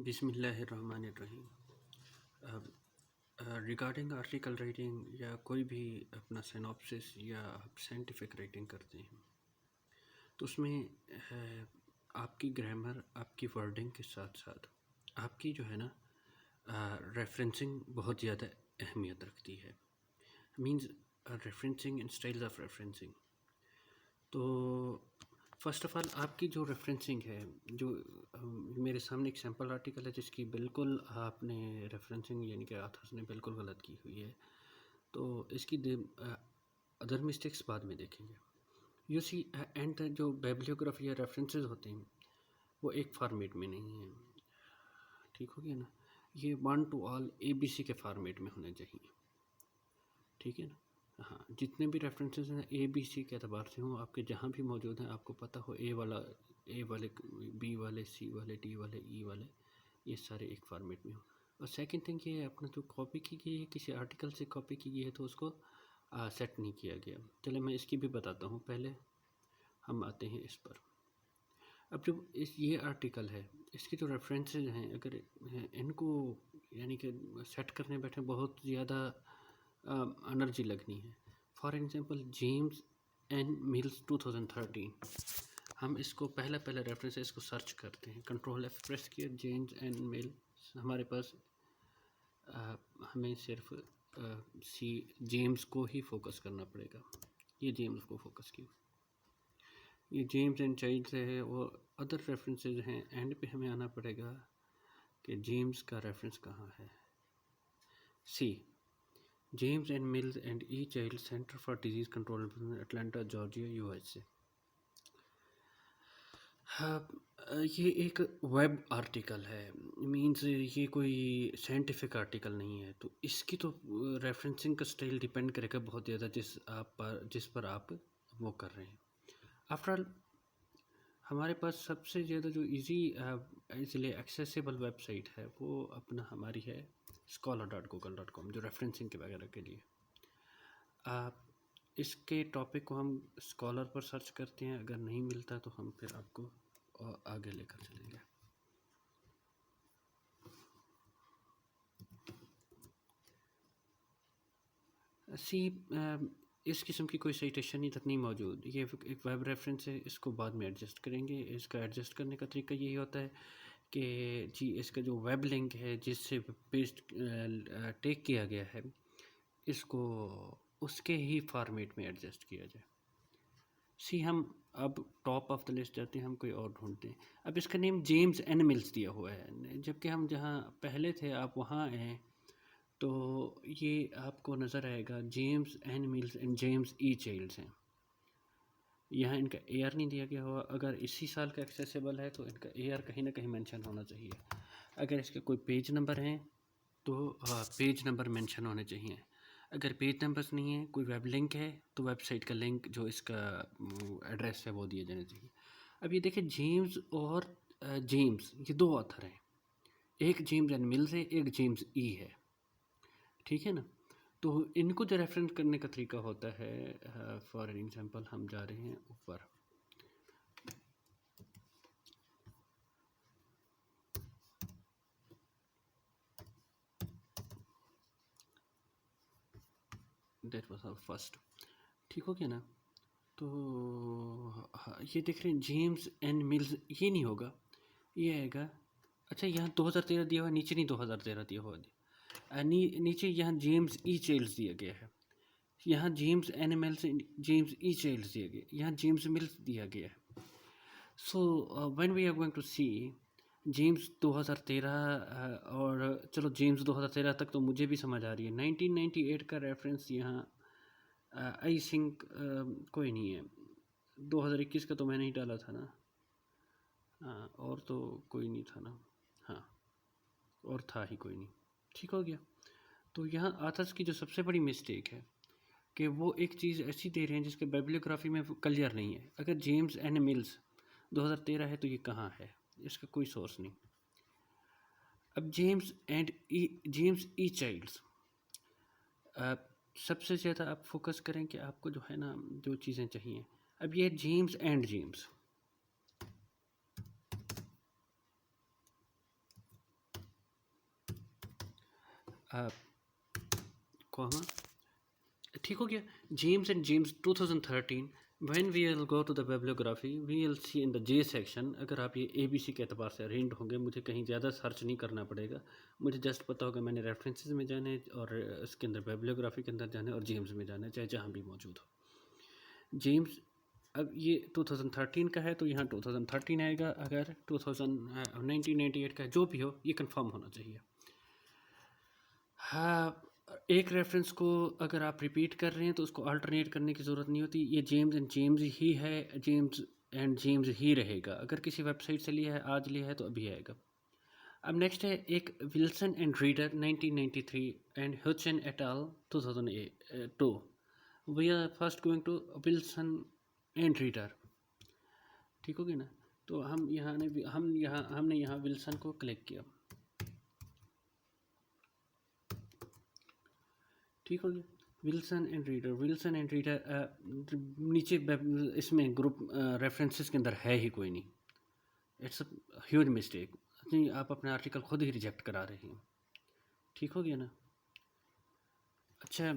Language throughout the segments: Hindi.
बिस्मिल्लाहिर्रहमानिर्रहीम। रिगार्डिंग आर्टिकल राइटिंग या कोई भी अपना सिनॉप्सिस या आप साइंटिफिक राइटिंग करते हैं तो उसमें आपकी ग्रामर, आपकी वर्डिंग के साथ साथ आपकी जो है ना रेफरेंसिंग बहुत ज़्यादा अहमियत रखती है। Means referencing and styles of referencing. तो फर्स्ट ऑफ ऑल आपकी जो रेफरेंसिंग है, जो मेरे सामने एक सैम्पल आर्टिकल है जिसकी बिल्कुल आपने रेफरेंसिंग यानी कि ऑथर्स ने बिल्कुल गलत की हुई है, तो इसकी अदर मिस्टेक्स बाद में देखेंगे। यू सी एंड जो बिब्लियोग्राफी या रेफरेंसेस होते हैं वो एक फॉर्मेट में नहीं है, ठीक हो गया ना। ये 1 to all ABC के फॉर्मेट में होने चाहिए, ठीक है ना। हाँ, जितने भी रेफरेंसेस हैं ABC के अतबार से हों, आपके जहाँ भी मौजूद हैं, आपको पता हो ए वाले, बी वाले, सी वाले, डी वाले, ई वाले, ये सारे एक फॉर्मेट में हो। और सेकंड थिंग ये है, अपना जो कॉपी की गई है, किसी आर्टिकल से कॉपी की गई है तो उसको सेट नहीं किया गया। चले मैं इसकी भी बताता हूँ, पहले हम आते हैं इस पर। अब जो ये आर्टिकल है, इसके जो रेफरेंसेस हैं, अगर इनको यानी कि सेट करने बैठे बहुत ज़्यादा एनर्जी लगनी है। For example James N Mills 2013, हम इसको पहला रेफरेंस है, इसको सर्च करते हैं, कंट्रोल F प्रेस किया, जेम्स एन मिल्स हमारे पास। हमें सिर्फ जेम्स को ही फोकस करना पड़ेगा। ये जेम्स को फोकस किया, ये जेम्स एंड चाइल्ड से है, और अदर रेफरेंसेस हैं। एंड पे हमें आना पड़ेगा कि जेम्स का रेफरेंस कहाँ है। See James and Mills and E Child Center for Disease Control, Atlanta Georgia, USA। हाँ, ये एक वेब आर्टिकल है, मींस ये कोई साइंटिफिक आर्टिकल नहीं है, तो इसकी तो रेफरेंसिंग का स्टाइल डिपेंड करेगा बहुत ज़्यादा जिस पर आप वो कर रहे हैं। आफ्टर ऑल हमारे पास सबसे ज़्यादा जो इजीली एक्सेसिबल वेबसाइट है वो अपना हमारी है scholar.google.com, जो रेफरेंसिंग के वगैरह के लिए। आप इसके टॉपिक को हम स्कॉलर पर सर्च करते हैं, अगर नहीं मिलता तो हम फिर आपको आगे लेकर चलेंगे। इस किस्म की कोई साइटेशन ही तक नहीं मौजूद। ये एक वेब रेफरेंस है, इसको बाद में एडजस्ट करेंगे। इसका एडजस्ट करने का तरीका यही होता है कि जी इसका जो वेब लिंक है जिससे पेस्ट टेक किया गया है, इसको उसके ही फॉर्मेट में एडजस्ट किया जाए। हम अब टॉप ऑफ द लिस्ट जाते हैं, हम कोई और ढूंढते हैं। अब इसका नेम जेम्स एन मिल्स दिया हुआ है, जबकि हम जहाँ पहले थे आप वहाँ हैं, तो ये आपको नज़र आएगा James N Mills and James E Childs हैं। यहाँ इनका AR नहीं दिया गया हुआ। अगर इसी साल का एक्सेसिबल है तो इनका AR कहीं ना कहीं मेंशन होना चाहिए। अगर इसके कोई पेज नंबर हैं तो पेज नंबर मेंशन होने चाहिए। अगर पेज नंबर्स नहीं है, कोई वेब लिंक है, तो वेबसाइट का लिंक जो इसका एड्रेस है वो दिए जाने चाहिए। अब ये देखिए, जेम्स और जेम्स, ये दो ऑथर हैं, एक जेम्स एंड मिल्स है, एक जेम्स ई है, ठीक है ना। तो इनको जो रेफरेंस करने का तरीका होता है, फॉर एग्जांपल हम जा रहे हैं ऊपर, दैट वाज आवर फर्स्ट, ठीक हो गया ना। तो ये देख रहे हैं जेम्स एंड मिल्स, ये नहीं होगा, ये आएगा। अच्छा, यहाँ 2013 दिया हुआ, नीचे नहीं 2013 दिया हुआ, नीचे यहाँ जेम्स ई चाइल्ड्स दिया गया है, यहाँ James N Mills, James E Childs दिया गया, यहाँ जेम्स मिल्स दिया गया है। So when we are going to see James 2013, और चलो जेम्स 2013 तक तो मुझे भी समझ आ रही है। 1998 का रेफरेंस यहाँ आई थिंक कोई नहीं है। 2021 का तो मैंने ही डाला था ना, हाँ, और तो कोई नहीं था ना, हाँ, और था ही कोई नहीं, ठीक हो गया। तो यहाँ आथर्स की जो सबसे बड़ी मिस्टेक है कि वो एक चीज़ ऐसी दे रहे हैं जिसके बिब्लियोग्राफी में क्लियर नहीं है। अगर जेम्स एंड मिल्स 2013 है तो ये कहाँ है, इसका कोई सोर्स नहीं। अब जेम्स ई चाइल्ड्स, सबसे ज़्यादा आप फोकस करें कि आपको जो है ना जो चीज़ें चाहिए। अब ये जेम्स एंड जेम्स, कॉमा, ठीक हो गया। James and James 2013, when we will go to the bibliography we will see in the J section. अगर आप ये ABC के एतबार से अरेंज होंगे, मुझे कहीं ज़्यादा सर्च नहीं करना पड़ेगा, मुझे जस्ट पता होगा मैंने रेफरेंसेस में जाना है और इसके अंदर बिब्लियोग्राफी के अंदर जाना है और जेम्स में जाना है, चाहे जहाँ भी मौजूद हो। जेम्स, अब ये 2013 का है तो यहाँ 2013 आएगा, अगर 1998 का जो भी हो, ये कंफर्म होना चाहिए। हाँ, एक रेफरेंस को अगर आप रिपीट कर रहे हैं तो उसको अल्टरनेट करने की ज़रूरत नहीं होती, ये जेम्स एंड जेम्स ही है, जेम्स एंड जेम्स ही रहेगा। अगर किसी वेबसाइट से लिया है, आज लिया है तो अभी आएगा। अब नेक्स्ट है एक विल्सन एंड रीडर 1993 एंड ह्यूचन et al 2002। We are first going to Wilson and Reader, ठीक हो गया ना। तो हमने यहाँ विल्सन को क्लिक किया, ठीक हो गया। Wilson and reader, Wilson and reader नीचे इसमें ग्रुप रेफरेंसेस के अंदर है ही कोई नहीं। इट्स अ ह्यूज मिस्टेक, नहीं आप अपना आर्टिकल खुद ही रिजेक्ट करा रहे हैं, ठीक हो गया ना। अच्छा,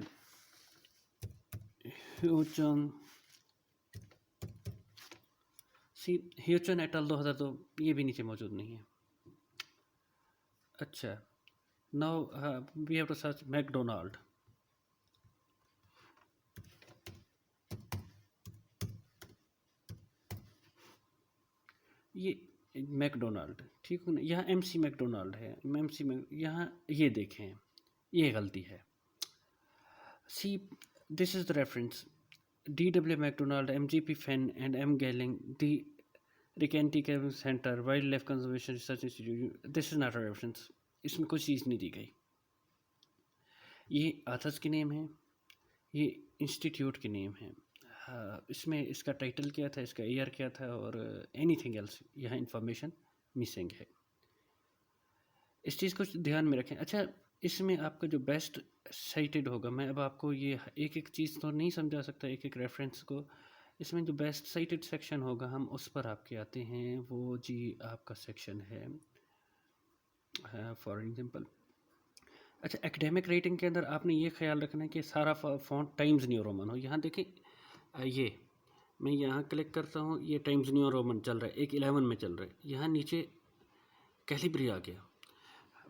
ह्यूचन एट अल 2002, ये भी नीचे मौजूद नहीं है। अच्छा, now we have to search McDonald. ये मैकडोनाल्ड, ठीक है ना, यहाँ MC मैकडोनाल्ड है, MC में यहाँ ये देखें, ये गलती है। See, this is the reference DW McDonald, MGP Fan and M Galling, the Recanati Kevin centre, wildlife conservation research institute. This is not a reference, इसमें कोई चीज़ नहीं दी गई। ये आथर्स की नेम है, ये इंस्टीट्यूट की नेम है, इसमें इसका टाइटल क्या था, इसका ईयर क्या था, और एनीथिंग एल्स यहाँ इंफॉर्मेशन मिसिंग है। इस चीज़ को ध्यान में रखें। अच्छा, इसमें आपका जो बेस्ट साइटेड होगा, मैं अब आपको ये एक एक चीज़ तो नहीं समझा सकता, एक एक रेफरेंस को, इसमें जो बेस्ट साइटेड सेक्शन होगा हम उस पर आपके आते हैं, वो जी आपका सेक्शन है फॉर एग्जांपल। अच्छा, एकेडमिक रेटिंग के अंदर आपने ये ख्याल रखना है कि सारा फॉन्ट टाइम्स न्यू रोमन हो। यहाँ देखें, ये मैं यहाँ क्लिक करता हूँ, ये टाइम्स न्यू रोमन चल रहा है, एक 11 में चल रहा है, यहाँ नीचे कैलिब्री आ गया।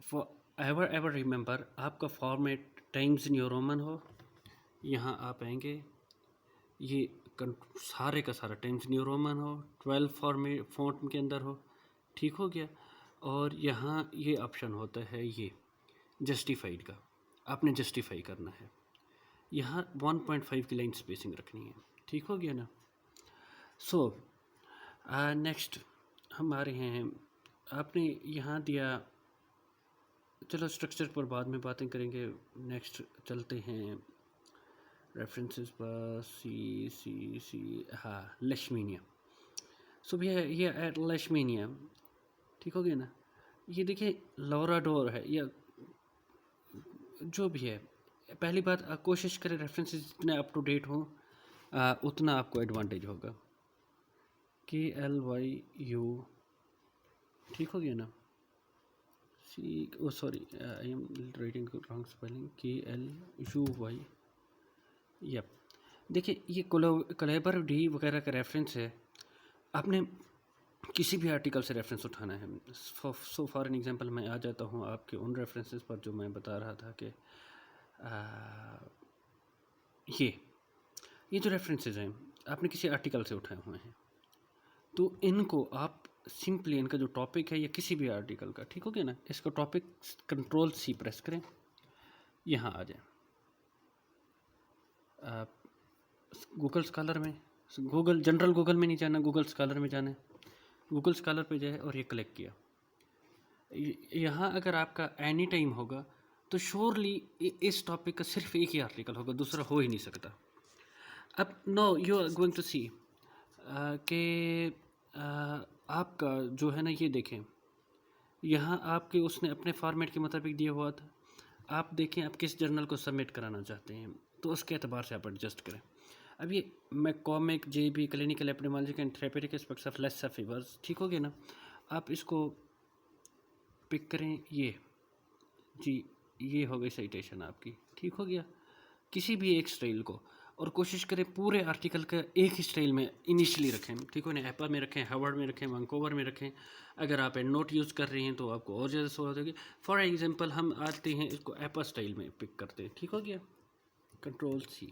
फॉर एवर रिमेंबर, आपका फॉर्मेट टाइम्स न्यू रोमन हो, यहाँ आप आएंगे, ये सारे का सारा टाइम्स न्यू रोमन हो, 12 फॉर्मेट फॉन्ट के अंदर हो, ठीक हो गया। और यहाँ ये ऑप्शन होता है ये जस्टिफाइड का, आपने जस्टिफाई करना है, यहाँ 1.5 की लाइन स्पेसिंग रखनी है, ठीक हो गया ना। सो नेक्स्ट हम आ रहे हैं, आपने यहाँ दिया, चलो स्ट्रक्चर पर बाद में बातें करेंगे, नेक्स्ट चलते हैं रेफरेंसेस पर। सी हाँ, लेशमीनिया। सो भैया ये एट लेशमीनिया, ठीक हो गया ना। ये देखिए लोराडोर है या जो भी है, पहली बात कोशिश करें रेफरेंसेस जितने अप टू डेट हों उतना आपको एडवांटेज होगा। KLYU, ठीक हो गया ना। Sorry, I am writing wrong spelling, KLUY। Yup, देखिए ये कोलेबर डी वगैरह का रेफरेंस है, आपने किसी भी आर्टिकल से रेफरेंस उठाना है। सो फॉर एन एग्जांपल मैं आ जाता हूँ आपके उन रेफरेंसेस पर जो मैं बता रहा था कि ये जो रेफरेंसेस हैं आपने किसी आर्टिकल से उठाए हुए हैं, तो इनको आप सिंपली इनका जो टॉपिक है या किसी भी आर्टिकल का, ठीक हो गया ना, इसका टॉपिक Ctrl+C प्रेस करें, यहाँ आ जाए गूगल स्कॉलर में, गूगल जनरल गूगल में नहीं जाना, गूगल स्कॉलर में जाना है, गूगल स्कॉलर पे जाए और ये क्लिक किया। यहाँ अगर आपका एनी टाइम होगा तो श्योरली इस टॉपिक का सिर्फ एक ही आर्टिकल होगा, दूसरा हो ही नहीं सकता। अब no you are going to see कि आपका जो है ना, ये देखें यहाँ आपके उसने अपने फॉर्मेट के मुताबिक दिया हुआ था, आप देखें आप किस जर्नल को सबमिट कराना चाहते हैं, तो उसके एतबार से आप एडजस्ट करें। अब ये McCormick JB clinical epidemiology and therapeutic aspects of Lassa fevers, ठीक हो गया ना। आप इसको पिक करें, ये जी ये हो गई साइटेशन आपकी, ठीक हो गया। किसी भी एक स्टाइल को, और कोशिश करें पूरे आर्टिकल का एक ही स्टाइल में इनिशियली रखें, ठीक हो ना। एपा में रखें, हार्वर्ड में रखें, वैंकूवर में रखें। अगर आप एंड नोट यूज़ कर रही हैं तो आपको और ज़्यादा सहूलत होगी। फॉर एग्जांपल हम आते हैं इसको एपा स्टाइल में पिक करते हैं, ठीक हो गया। कंट्रोल सी,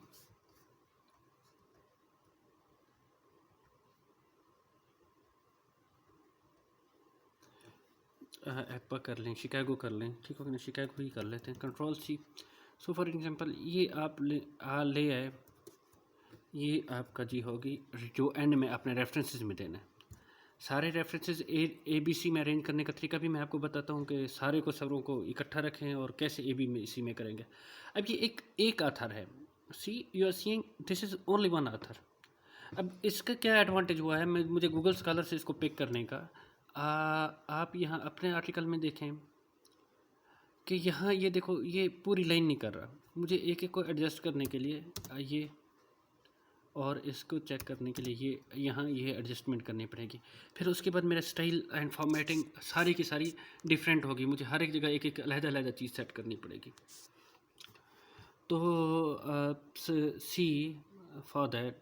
एप्पा कर लें, शिकागो कर लें, ठीक हो गया ना, शिकागो ही कर लेते हैं, control c. So for example ये आप ले आए, ये आपका जी होगी जो एंड में अपने रेफरेंसेस में देना है। सारे रेफरेंसेस ए बी सी में अरेंज करने का तरीका भी मैं आपको बताता हूँ कि सारे को सबरों को इकट्ठा रखें और कैसे ए बी में सी में करेंगे। अब ये एक आथर है, see you are seeing this is only one author. अब इसका क्या एडवांटेज हुआ है, मुझे गूगल स्कॉलर से इसको पिक करने का। आप यहाँ अपने आर्टिकल में देखें कि यहाँ ये देखो, ये पूरी लाइन नहीं कर रहा, मुझे एक एक को एडजस्ट करने के लिए ये, और इसको चेक करने के लिए ये यहाँ ये एडजस्टमेंट करनी पड़ेगी। फिर उसके बाद मेरा स्टाइल एंड फॉर्मेटिंग सारी की सारी डिफरेंट होगी, मुझे हर एक जगह एक एक अलग-अलग चीज़ सेट करनी पड़ेगी। तो सी फॉर दैट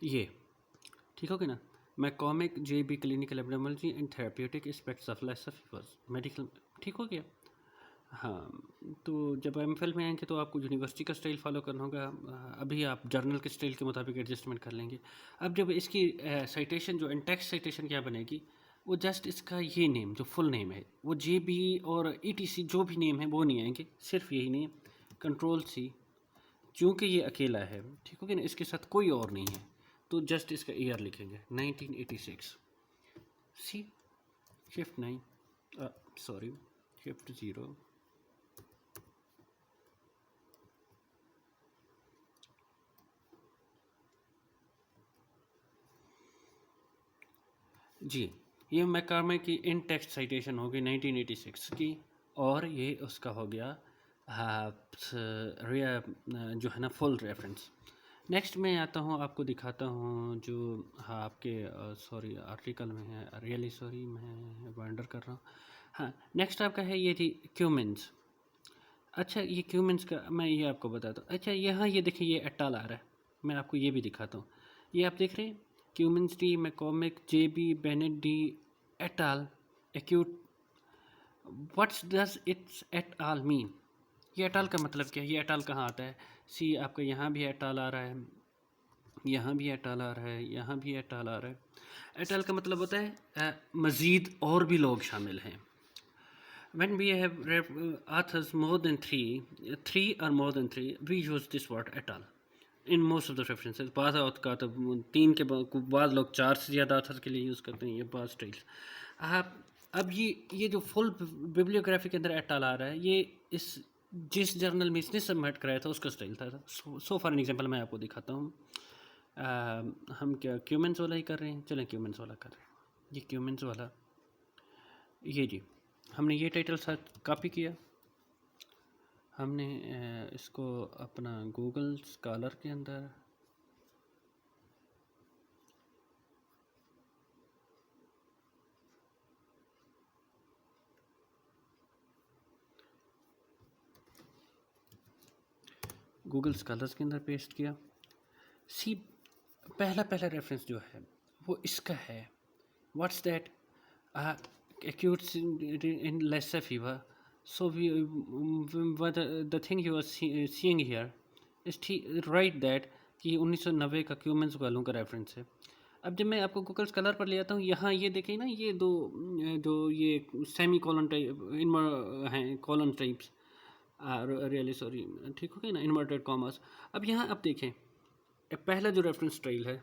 ये, ठीक हो गया ना। McCormick JB clinical epidemiology and therapeutic aspects of Lassa fevers medical, ठीक हो गया। हाँ, तो जब एमफिल में आएंगे तो आपको यूनिवर्सिटी का स्टाइल फॉलो करना होगा। अभी आप जर्नल के स्टाइल के मुताबिक एडजस्टमेंट कर लेंगे। अब जब इसकी साइटेशन जो इंटेक्स्ट साइटेशन क्या बनेगी, वो जस्ट इसका ये नेम जो फुल नेम है, वो JB और ETC जो भी नेम है वो नहीं आएंगे, सिर्फ यही नेम। कंट्रोल C, चूँकि ये अकेला है, ठीक हो गया ना, इसके साथ कोई और नहीं है, तो जस्ट इसका ईयर लिखेंगे 1986। सी शिफ्ट 9 सॉरी शिफ्ट 0 जी। ये मैकॉमिक की इन टेक्स्ट साइटेशन होगी 1986 की, और ये उसका हो गया जो है ना फुल रेफरेंस। नेक्स्ट मैं आता हूँ, आपको दिखाता हूँ जो आपके सॉरी आर्टिकल में है, रियली सॉरी मैं वंडर कर रहा हूँ। हाँ, नेक्स्ट आपका है ये थी क्यूमेंस। अच्छा, ये क्यूमेंस का मैं ये आपको बताता हूँ। अच्छा, यहाँ ये देखिए ये एटाल आ रहा है, मैं आपको ये भी दिखाता हूँ। ये आप देख रहे हैं Cummins D, McCormick, JB, Bennett D et al, acute. What's does its et al mean? ये एटाल का मतलब क्या है? ये एटाल कहाँ आता है? सी आपका यहाँ भी एटाल आ रहा है, यहाँ भी एटाल आ रहा है, यहाँ भी एटाल आ रहा है। एटाल का मतलब होता है मज़ीद और भी लोग शामिल हैं। When we have authors more than three or more than three, we use this word et al. In most of the references. बाद का तो 3 के बाद लोग 4 से ज़्यादा authors के लिए यूज़ करते हैं ये बाद स्टाइल्स। आप अब ये जो फुल बिब्लियोग्राफी के अंदर एट आ रहा है, ये इस जिस जर्नल में इसने सबमिट कराया था उसका स्टाइल था। सो फॉर एग्जांपल मैं आपको दिखाता हूँ। हम क्या क्यूमेंस वाला ही कर रहे हैं, चलें क्यूमेंस वाला कर रहे हैं। ये क्यूमेंस वाला, ये जी हमने ये टाइटल साथ कॉपी किया, हमने इसको अपना गूगल स्कॉलर के अंदर पेस्ट किया। सी पहला रेफरेंस जो है वो इसका है, what's that acute in Lassa fever. So the thing you are seeing here is right that कि 1990 का क्यूमेंस वालों का रेफरेंस है। अब जब मैं आपको गूगल स्कॉलर पर ले आता हूँ, यहाँ ये देखें ना, ये दो ये सेमी कॉलन टाइप हैं, कॉलन टाइप्स, रियली सॉरी, ठीक हो गया ना, इन्वर्टेड कॉमर्स। अब यहाँ आप देखें पहला जो रेफरेंस स्टाइल है,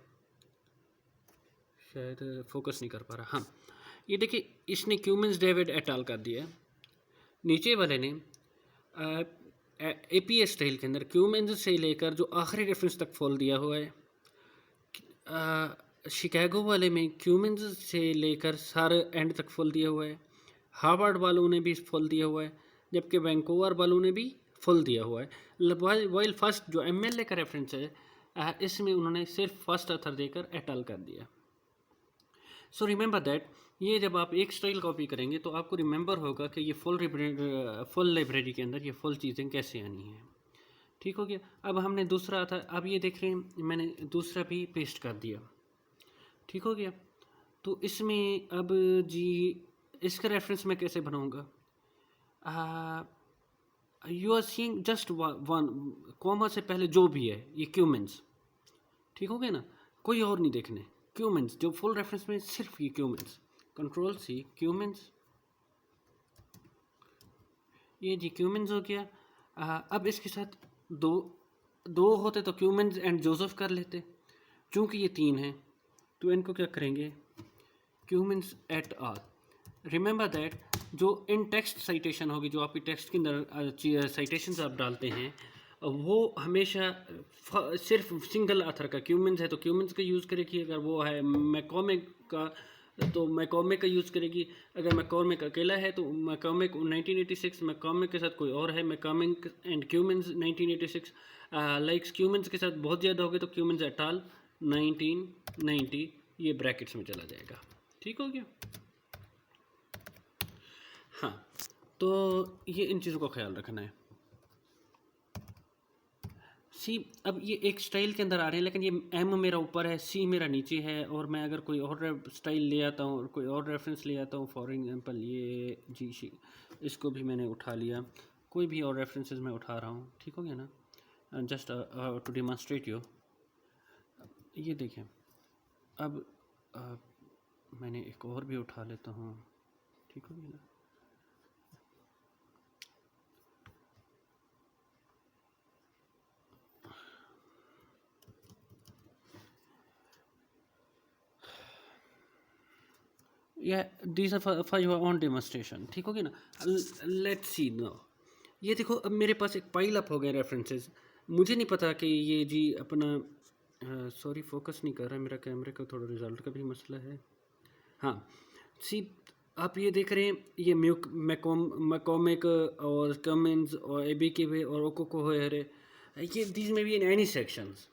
शायद फोकस नहीं कर पा रहा, हाँ ये देखिए इसने क्यूमेंस डेविड एटाल कर दिया। नीचे वाले ने APA स्टाइल के अंदर क्यूमेंस से लेकर जो आखिरी रेफरेंस तक फॉल दिया हुआ है। शिकागो वाले में क्यूमेंस से लेकर सारे एंड तक फॉल दिया हुआ है। हार्वर्ड वालों ने भी फॉल दिया हुआ है, जबकि वैंकूवर वालों ने भी फॉल दिया हुआ है। वाइल फर्स्ट जो MLA का रेफरेंस है, इसमें उन्होंने सिर्फ फर्स्ट ऑथर देकर एटाल कर दिया। सो रिमेंबर दैट ये जब आप एक स्टाइल कॉपी करेंगे तो आपको रिमेंबर होगा कि ये फुल लाइब्रेरी के अंदर ये फुल चीज़ें कैसे आनी हैं। ठीक हो गया। अब हमने दूसरा था, अब ये देख रहे हैं मैंने दूसरा भी पेस्ट कर दिया। ठीक हो गया। तो इसमें अब जी इसका रेफरेंस मैं कैसे बनाऊंगा? You are seeing just one comma से पहले जो भी है ये क्यूमेंस। ठीक हो गया ना, कोई और नहीं देखने। क्यूमेंस जो फुल रेफरेंस में सिर्फ ये क्यूमेंस, कंट्रोल सी क्यूमेंस, ये जी क्यूमेंस हो गया। अब इसके साथ दो दो होते तो क्यूमेंस एंड जोसेफ कर लेते, चूँकि ये तीन हैं तो इनको क्या करेंगे, Cummins et al. Remember that जो इन टेक्स्ट साइटेशन होगी, जो आपकी टेक्स्ट के अंदर साइटेशंस आप डालते हैं, वो हमेशा सिर्फ सिंगल ऑथर का, क्यूमेंस है तो क्यूमेंस का यूज़ करेगी, अगर वो है मैकॉमिक का तो मैकॉमिक का यूज़ करेगी, अगर मैकॉमिक अकेला है तो मैकॉमिक 1986, मैकॉमिक के साथ कोई और है मैकॉमिक एंड क्यूमेंस 1986, लाइक्स क्यूमेंस के साथ बहुत ज़्यादा हो गए तो क्यूमेंस एटाल 1990, ये ब्रैकेट्स में चला जाएगा। ठीक हो गया। हाँ, तो ये इन चीज़ों का ख्याल रखना है। सी अब ये एक स्टाइल के अंदर आ रहे हैं, लेकिन ये एम मेरा ऊपर है, सी मेरा नीचे है, और मैं अगर कोई और स्टाइल ले आता हूँ और कोई और रेफरेंस ले आता हूँ, फॉर एग्जांपल ये जी इसको भी मैंने उठा लिया, कोई भी और रेफरेंसेस मैं उठा रहा हूँ। ठीक हो गया ना, जस्ट टू डिमॉन्स्ट्रेट यू। ये देखें, अब मैंने एक और भी उठा लेता हूँ। ठीक हो गया ना, या this for your on demonstration. ठीक हो गया ना, लेट्स सी नो। ये देखो अब मेरे पास एक पाइल अप हो गए रेफरेंसेस। मुझे नहीं पता कि ये जी अपना सॉरी फोकस नहीं कर रहा है मेरा कैमरे का, थोड़ा रिजल्ट का भी मसला है। हाँ सी, आप ये देख रहे हैं ये मैकॉमिक और कमिंस और एबी के वे और ओकोको है, ये दीज में भी इन एनी सेक्शंस।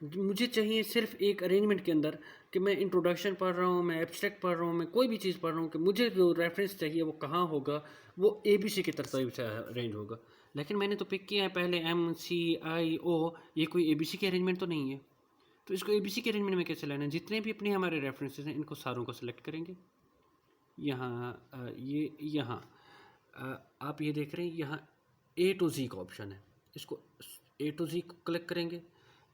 मुझे चाहिए सिर्फ एक अरेंजमेंट के अंदर कि मैं इंट्रोडक्शन पढ़ रहा हूँ, मैं एब्स्ट्रैक्ट पढ़ रहा हूँ, मैं कोई भी चीज़ पढ़ रहा हूँ, कि मुझे जो रेफरेंस चाहिए वो कहाँ होगा, वो ए बी सी की तरतीब से अरेंज होगा। लेकिन मैंने तो पिक किया है पहले एम सी आई ओ, ये कोई ए बी सी की अरेंजमेंट तो नहीं है। तो इसको ए बी सी के अरेंजमेंट में कैसे लाना है? जितने भी अपने हमारे रेफरेंसेस हैं इनको सारों को सिलेक्ट करेंगे। यहाँ ये यहाँ आप ये देख रहे हैं यहाँ ए टू जी का ऑप्शन है, इसको ए टू जी को क्लिक करेंगे,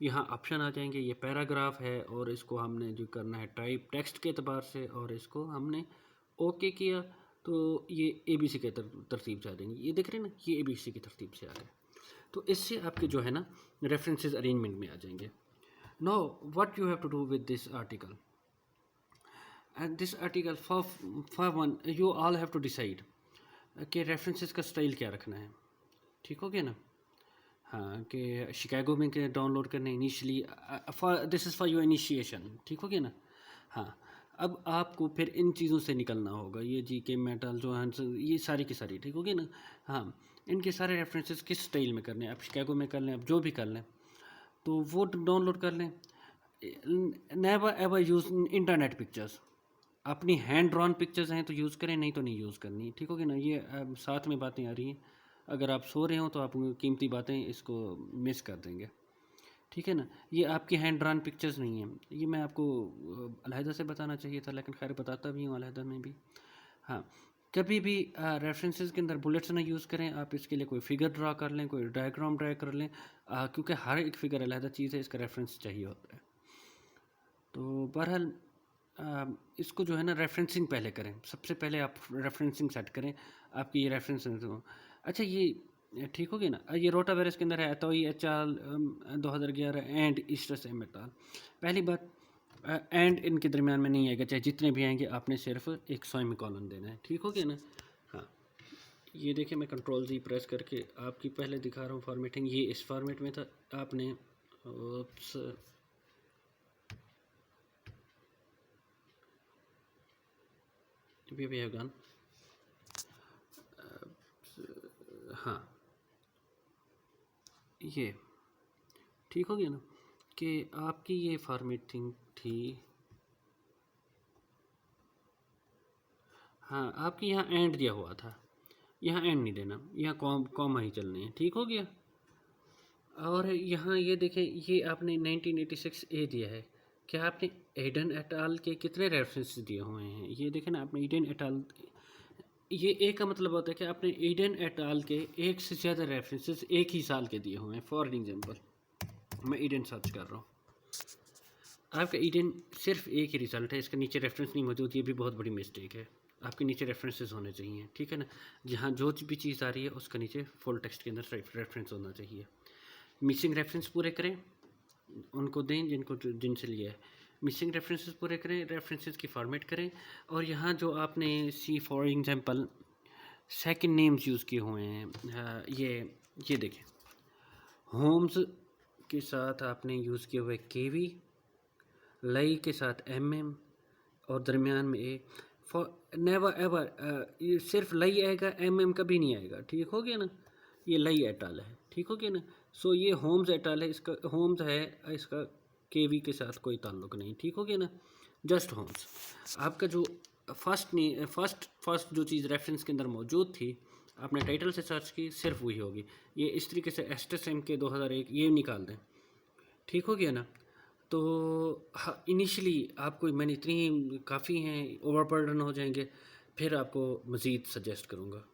यहाँ ऑप्शन आ जाएंगे, ये पैराग्राफ है और इसको हमने जो करना है टाइप टेक्स्ट के अतबार से, और इसको हमने ओके किया तो ये ए बी सी के तरतीब से आ जाएंगे। ये देख रहे हैं ना, ये ए बी सी की तरतीब से आ गए। तो इससे आपके जो है ना रेफरेंसेस अरेंजमेंट में आ जाएंगे। Now what you have to do with this article, and this article for one you all have to decide कि रेफरेंसेस का स्टाइल क्या रखना है। ठीक हो गया ना। हाँ, कि शिकागो में के डाउनलोड करने initially, for this is for your initiation. ठीक हो गया ना। हाँ, अब आपको फिर इन चीज़ों से निकलना होगा, ये जी के मेटल जो हैं ये सारी की सारी। ठीक हो गया ना। हाँ, इनके सारे रेफरेंसेस किस स्टाइल में करने हैं, आप शिकागो में कर लें, आप जो भी कर लें तो वो डाउनलोड कर लें। Never ever use internet pictures, अपनी हैंड ड्रॉन पिक्चर्स हैं तो यूज़ करें, नहीं तो नहीं यूज़ करनी। ठीक हो गया ना। ये साथ में बातें आ रही हैं, अगर आप सो रहे हो तो आप कीमती बातें इसको मिस कर देंगे। ठीक है ना, ये आपकी हैंड ड्रॉन पिक्चर्स नहीं हैं, ये मैं आपको अलहदा से बताना चाहिए था, लेकिन खैर बताता भी हूँ अलहदा में भी। हाँ, कभी भी रेफरेंसेस के अंदर बुलेट्स ना यूज़ करें, आप इसके लिए कोई फिगर ड्रा कर लें, कोई डायग्राम ड्रा कर लें, क्योंकि हर एक फिगर अलहदा चीज़ है, इसका रेफरेंस चाहिए होता है। तो बहरहाल इसको जो है ना रेफरेंसिंग पहले करें, सबसे पहले आप रेफरेंसिंग सेट करें, आपकी ये रेफरेंस। अच्छा ये ठीक हो गया ना। ये रोटा वायरस के अंदर है तो ये एच 2011 एंड ईस्टर्स एमेटाल। पहली बात, एंड इनके दरमियान में नहीं आएगा, चाहे जितने भी आएंगे आपने सिर्फ एक सेमीकोलन देना है। ठीक हो गया ना। हाँ, ये देखिए मैं कंट्रोल जी प्रेस करके आपकी पहले दिखा रहा हूँ फॉर्मेटिंग, ये इस फॉर्मेट में था, आपने we have done। हाँ, ये ठीक हो गया ना कि आपकी ये फॉर्मेटिंग थी, हाँ, आपके यहाँ एंड दिया हुआ था, यहाँ एंड नहीं देना, यहाँ कॉमा ही चलनी है, ठीक हो गया। और यहाँ ये देखें, ये आपने 1986 ए दिया है, क्या आपने एडन एट अल के कितने रेफरेंस दिए हुए हैं? ये देखें ना, आपने ईडन एट अल, ये ए का मतलब होता है कि आपने ईडन एट अल के एक से ज़्यादा रेफरेंसेस एक ही साल के दिए हुए हैं। फॉर एग्जांपल मैं ईडन सर्च कर रहा हूँ, आपका ईडन सिर्फ एक ही रिजल्ट है, इसके नीचे रेफरेंस नहीं मौजूद, ये भी बहुत बड़ी मिस्टेक है। आपके नीचे रेफरेंसेस होने चाहिए, ठीक है ना। जहाँ जो भी चीज़ आ रही है उसका नीचे फुल टेक्स्ट के अंदर रेफरेंस होना चाहिए। मिसिंग रेफरेंस पूरे करें, उनको दें जिनसे लिया है। मिसिंग रेफरेंसेस पूरे करें, रेफरेंसेस की फॉर्मेट करें। और यहाँ जो आपने see for example second names use किए हुए हैं, ये देखें, होम्स के साथ आपने यूज़ किए हुए केवी, लई के साथ एम और दरमियान में ए। फॉर नेवर एवर ये सिर्फ लई आएगा, एम कभी नहीं आएगा, ठीक हो गया ना। ये लई एटाल है, ठीक हो गया ना। सो ये होम्स एटाल है, इसका होम्स है, इसका केवी के साथ कोई ताल्लुक नहीं, ठीक हो गया ना, जस्ट होम्स। आपका जो फर्स्ट जो चीज़ रेफरेंस के अंदर मौजूद थी, आपने टाइटल से सर्च की, सिर्फ वही होगी। ये इस तरीके से एस्टेस एम के 2001 ये निकाल दें, ठीक हो गया ना। तो हाँ, इनिशियली आपको मैंने इतनी काफ़ी हैं, ओवरबर्डन हो जाएंगे, फिर आपको मज़ीद सजेस्ट करूँगा।